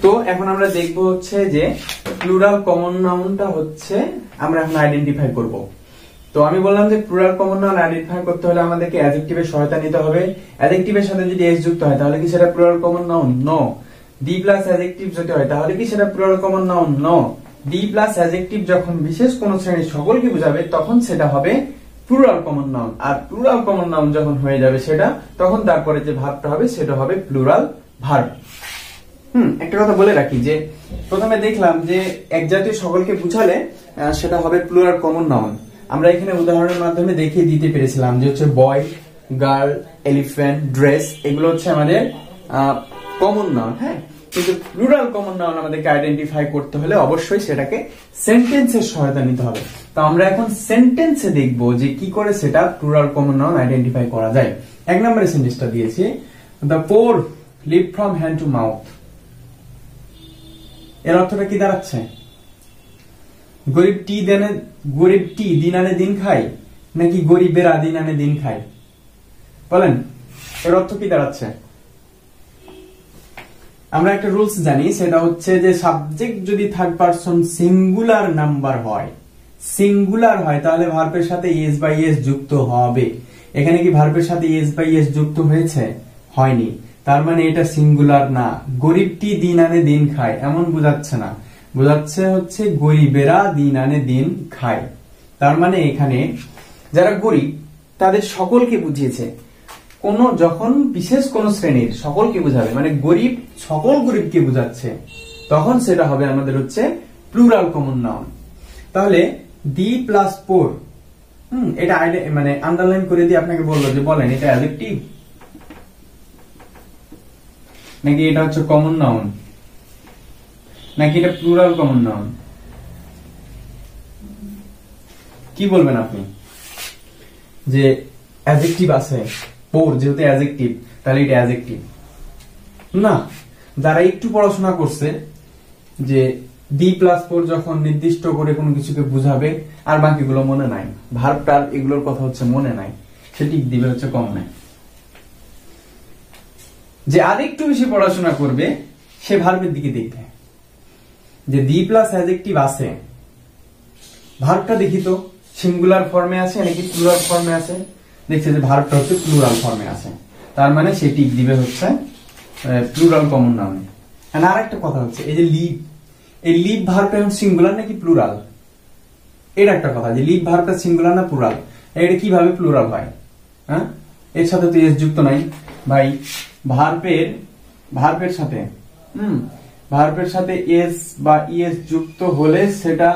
তো এখন আমরা দেখবো হচ্ছে যে প্লুরাল কমন নাউনটা হচ্ছে আমরা এখন আইডেন্টিফাই করব। তো আমি বললাম যে প্লুরাল কমন নাউন আইডেন্টিফাই করতে হলে আমাদেরকে অ্যাডজেক্টিভের সহায়তা নিতে হবে। অ্যাডজেক্টিভের সাথে যদি এস যুক্ত হয় তাহলে কি সেটা plural common noun? No. The plus adjective যদি হয় তাহলে কি সেটা plural common noun? No. The plus adjective যখন বিশেষ কোন শ্রেণীর সকলকে বোঝাবে তখন সেটা হবে প্লুরাল কমন নাউন। আর প্লুরাল কমন নাউন যখন হয়ে যাবে সেটা, তখন তারপরে যে ভার্বটা হবে সেটা হবে প্লুরাল ভার্ব। একটা কথা বলে রাখি যে প্রথমে দেখলাম যে এক জাতীয় সকলকে বুঝালে সেটা হবে প্লুরাল কমন নাউন। আমরা এখানে উদাহরণের মাধ্যমে দেখিয়ে দিতে পেরেছিলাম যে হচ্ছে বয়, গার্ল, এলিফ্যান্ট, ড্রেস, এগুলো হচ্ছে আমাদের কমন নাউন। হ্যাঁ, কিন্তু প্লুরাল কমন নাউন আমাদেরকে আইডেন্টিফাই করতে হলে অবশ্যই সেটাকে সেন্টেন্সের সহায়তা নিতে হবে। তো আমরা এখন সেন্টেন্সে দেখব যে কি করে সেটা প্লুরাল কমন নাউন আইডেন্টিফাই করা যায়। এক নম্বরের সেন্টেন্সটা দিয়েছি, the poor live from hand to mouth. এর অর্থটা কি দাঁড়াচ্ছে? গরিব টি দিন আনে দিন খায়, নাকি গরিবেরা দিন আনে দিন খায়? বলেন, এর অর্থ কি দাঁড়াচ্ছে? আমরা একটা রুলস জানি, সেটা হচ্ছে যে সাবজেক্ট যদি থার্ড পারসন সিঙ্গুলার নাম্বার হয়, তাহলে ভার্বের সাথে এস বাই এস যুক্ত হবে। এখানে কি ভার্বের সাথে এস বাই এস যুক্ত হয়েছে? হয়নি। তার মানে এটা সিঙ্গুলার না। গরিবটি দিন আনে দিন খায় এমন বোঝাচ্ছে না, বোঝাচ্ছে হচ্ছে গরিবেরা দিন আনে দিন খায়। তার মানে এখানে যারা গরিব তাদের সকলকে বুঝিয়েছে। যখন বিশেষ কোন শ্রেণীর সকলকে বুঝাবে, মানে গরিব সকল গরিবকে বুঝাচ্ছে, তখন সেটা হবে আমাদের হচ্ছে প্লুরাল কমন নাউন। তাহলে দি প্লাস পোর, এটা মানে আন্ডারলাইন করে দিয়ে আপনাকে বললো যে বলেন এটা অ্যাডজেক্টিভ নাকি এটা হচ্ছে কমন নাউন, নাকি এটা প্লুরাল কমন নাউন? কি বলবেন আপনি? যে অ্যাডজেক্টিভ আছে, পোর যেহেতু অ্যাডজেক্টিভ তাহলে এটা অ্যাডজেক্টিভ না। যারা একটু পড়াশোনা করছে যে দি প্লাস পোর যখন নির্দিষ্ট করে কোনো কিছুকে বুঝাবে আর বাকিগুলো মনে নাই, ভার্বটার এগুলোর কথা হচ্ছে মনে নাই, সেটি দিবে হচ্ছে কম নাই। যে আরেকটু বেশি পড়াশোনা করবে সে ভার্বের দিকে দেখবে যে দি প্লাস অ্যাডজেক্টিভ আছে, ভার্বটা দেখি তো সিঙ্গুলার ফর্মে আছে নাকি প্লুরাল ফর্মে আছে। দেখছে যে ভার্বটা হচ্ছে প্লুরাল ফর্মে আছে, তার মানে সে টিক দিবে হচ্ছে প্লুরাল কমন নাউনে। আর একটা কথা হচ্ছে এই যে লিভ, এই লিভ ভার্বটা এখন সিঙ্গুলার নাকি প্লুরাল, এর একটা কথা যে লিভ ভার্বটা সিঙ্গুলার না প্লুরাল, এটা কিভাবে প্লুরাল হয়? হ্যাঁ, এর সাথে তো এস যুক্ত নাই ভাই। ভার্বের সাথে এস বা ইএস যুক্ত হলে সেটা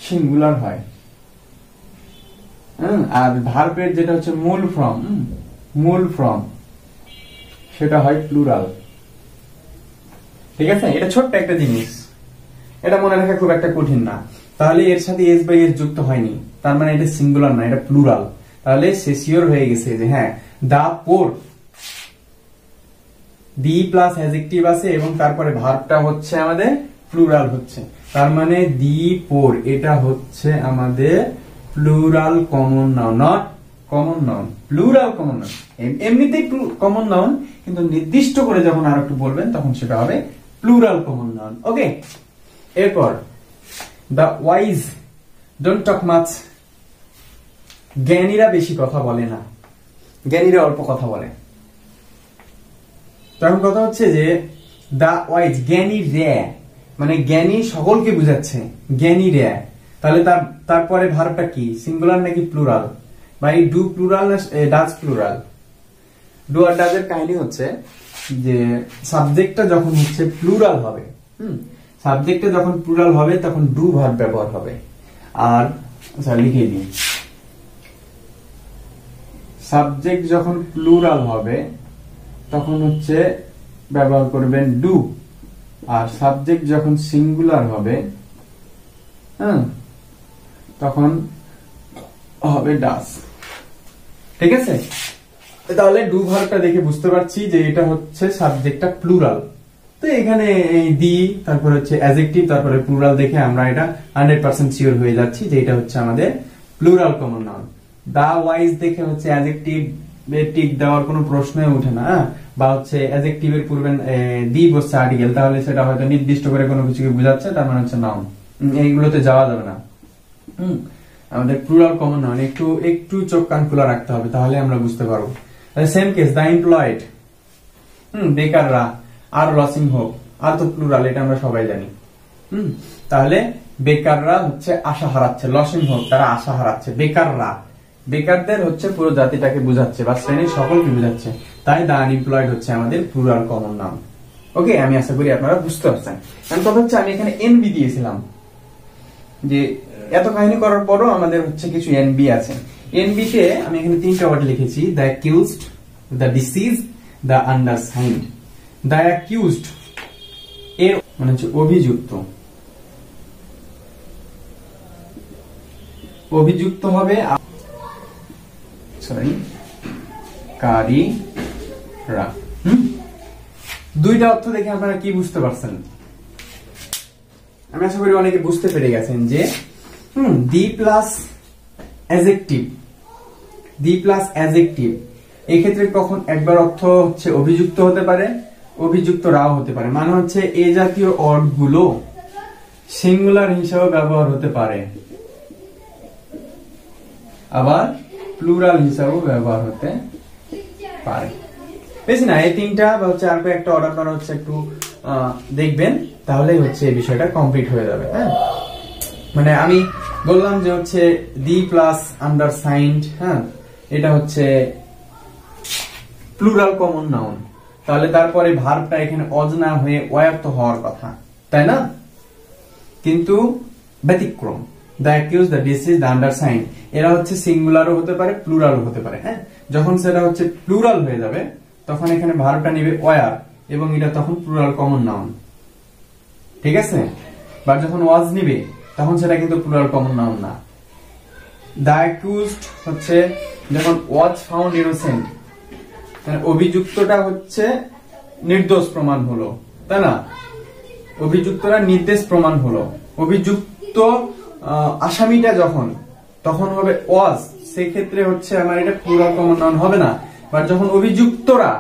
সিঙ্গুলার হয়। আর ভার্বের যেটা হচ্ছে মূল ফর্ম সেটা হয় প্লুরাল। ঠিক আছে, এটা ছোট্ট একটা জিনিস, এটা মনে রাখা খুব একটা কঠিন না। তাহলে এর সাথে এস বাই এস যুক্ত হয়নি, তার মানে এটা সিঙ্গুলার না, এটা প্লুরাল। তাহলে সে শিওর হয়ে গেছে যে হ্যাঁ, দা পোর, দি প্লাস অ্যাডজেক্টিভ আছে এবং তারপরে ভার্বটা হচ্ছে আমাদের প্লুরাল হচ্ছে, তার মানে দি পোর এটা হচ্ছে আমাদের plural common noun, not common noun, plural common noun. এমনিতেই কমন নাউন, কিন্তু নির্দিষ্ট করে যখন আর একটু বলবেন তখন সেটা হবে প্লুরাল কমন নাউন। ওকে, এরপর the wise don't talk much. জ্ঞানীরা বেশি কথা বলে না, জ্ঞানীরা অল্প কথা বলে। তখন কথা হচ্ছে যে দা ওয়াইজ, জ্ঞানী রে, মানে জ্ঞানী সকলকে বুঝাচ্ছে, জ্ঞানী রে। তাহলে তারপরে ভার্বটা কি, সিঙ্গুলার নাকি প্লুরাল? ভাই ডু প্লুরাল না ডাজ প্লুরাল? ডু আর ডাজ এর কাহিনী হচ্ছে যে সাবজেক্টটা যখন হচ্ছে প্লুরাল হবে, সাবজেক্টটা যখন প্লুরাল হবে তখন ডু ভার্ব ব্যবহার হবে। আর লিখে দিই, সাবজেক্ট যখন প্লুরাল হবে তখন হচ্ছে ব্যবহার করবেন ডু, আর সাবজেক্ট যখন সিঙ্গুলার হবে তখন হবে ডাস। ঠিক আছে, তাহলে ডু ভার্বটা দেখে বুঝতে পারছি যে এটা হচ্ছে সাবজেক্টটা প্লুরাল। তো এখানে দি, তারপর হচ্ছে অ্যাডজেক্টিভ, তারপরে প্লুরাল দেখে আমরা এটা 100% শিওর হয়ে যাচ্ছি যে এটা হচ্ছে আমাদের প্লুরাল কমন নাউন। দা ওয়াইজ দেখে হচ্ছে অ্যাডজেক্টিভ টিক দেওয়ার কোনো প্রশ্নই ওঠে না। বা হচ্ছে অ্যাডজেক্টিভের পূর্বে দি বসছে আর্টিকেল, তাহলে সেটা হয়তো নির্দিষ্ট করে কোনো কিছুকে বোঝাচ্ছে, তার মানে হচ্ছে নাউন। এইগুলোতে যাওয়া যাবে না। আমাদের প্লুরাল কমন নাউন একটু চোখ কান খোলা রাখতে হবে, তাহলে আমরা বুঝতে পারবো। সেম কেস, দ্য এমপ্লয়েড, বেকাররা, আর লসিং হোপ, আর তো প্লুরাল, এটা আমরা সবাই জানি। তাহলে বেকাররা হচ্ছে আশা হারাচ্ছে, লসিং হোপ তারা আশা হারাচ্ছে, বেকাররা বেকারদের হচ্ছে পুরো জাতিটাকে বোঝাচ্ছে বা শ্রেণীর সকলকে বোঝাচ্ছে, তাই দ্য আনএমপ্লয়েড হচ্ছে আমাদের প্লুরাল কমন নাউন। ওকে, আমি আশা করি আপনারা বুঝতে পারছেন। এখন কথা হচ্ছে আমি এখানে এনবি দিয়েছিলাম, যে এত কাহিনী করার পরও আমাদের হচ্ছে কিছু এনবি আছে। এনবি তে আমি এখানে 3টা ওয়ার্ড লিখেছি, the accused, the deceased, the undersigned. The accused এর মানে হচ্ছে অভিযুক্ত, অভিযুক্ত হবে কারীরা। দুইটা অর্থ দেখে আপনারা কি বুঝতে পারছেন? আমি আশা করি অনেকে বুঝতে পেরে গেছেন যে the plus adjective, the plus adjective এই ক্ষেত্রে কখন একবার অর্থ হচ্ছে অভিযুক্ত হতে পারে, অভিযুক্তরাও হতে পারে। মানে হচ্ছে এই জাতীয় ওয়ার্ড গুলো সিঙ্গুলার হিসাবে ব্যবহার হতে পারে, আবার প্লুরাল হিসাবেও ব্যবহার হতে পারে। বেশি না, এই 3টা বা হচ্ছে আর একটা অর্ডার করা হচ্ছে একটু দেখবেন, তাহলে হচ্ছে এই বিষয়টা কমপ্লিট হয়ে যাবে। হ্যাঁ, মানে আমি বললাম যে হচ্ছে দি প্লাস আন্ডারসাইন্ড, হ্যাঁ এটা হচ্ছে প্লুরাল কমন নাউন, তাহলে তারপরে ভার্বটা এখানে অজ না হয়ে ওয়ার তো হওয়ার কথা, তাই না? কিন্তু ব্যতিক্রম, the accused, the deceased, the undersigned এরা হচ্ছে সিঙ্গুলারও হতে পারে, প্লুরালও হতে পারে। হ্যাঁ, যখন সেটা হচ্ছে প্লুরাল হয়ে যাবে তখন এখানে ভার্বটা নিবে ওয়ার এবং এটা তখন প্লুরাল কমন নাউন, ঠিক আছে? বা যখন ওয়াজ নিবে তখন সেটা কিন্তু প্লুরাল কমন নাউন না। দ্য অ্যাকিউজড হচ্ছে যখন ওয়াজ ফাউন্ড ইনোসেন্ট, অভিযুক্তটা হচ্ছে নির্দোষ প্রমাণ হলো, তাই না? অভিযুক্তরা নির্দোষ প্রমাণ হলো। অভিযুক্ত আসামিটা যখন তখন হবে ওয়াজ, সেই ক্ষেত্রে হচ্ছে আমার এটা প্লুরাল কমন নাউন হবে না। বা যখন অভিযুক্তরা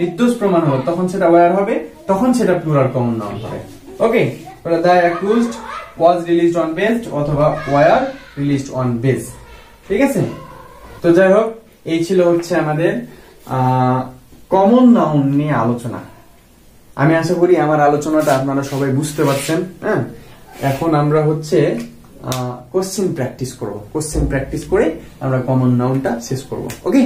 নির্দোষ প্রমাণ হলো তখন সেটা ওয়ার হবে, তখন সেটা প্লুরাল কমন নাউন হবে। Okay, the accused was released on best অথবা ওয়ার রিলিজড অন বেস, ঠিক আছে? তো যাই হোক, এই ছিল হচ্ছে আমাদের কমন নাউন নিয়ে আলোচনা। আমি আশা করি আমার আলোচনাটা আপনারা সবাই বুঝতে পারছেন। হ্যাঁ, এখন আমরা হচ্ছে কোশ্চেন প্র্যাকটিস করব, কোশ্চেন প্র্যাকটিস করে আমরা কমন নাউনটা শেষ করব। ওকে।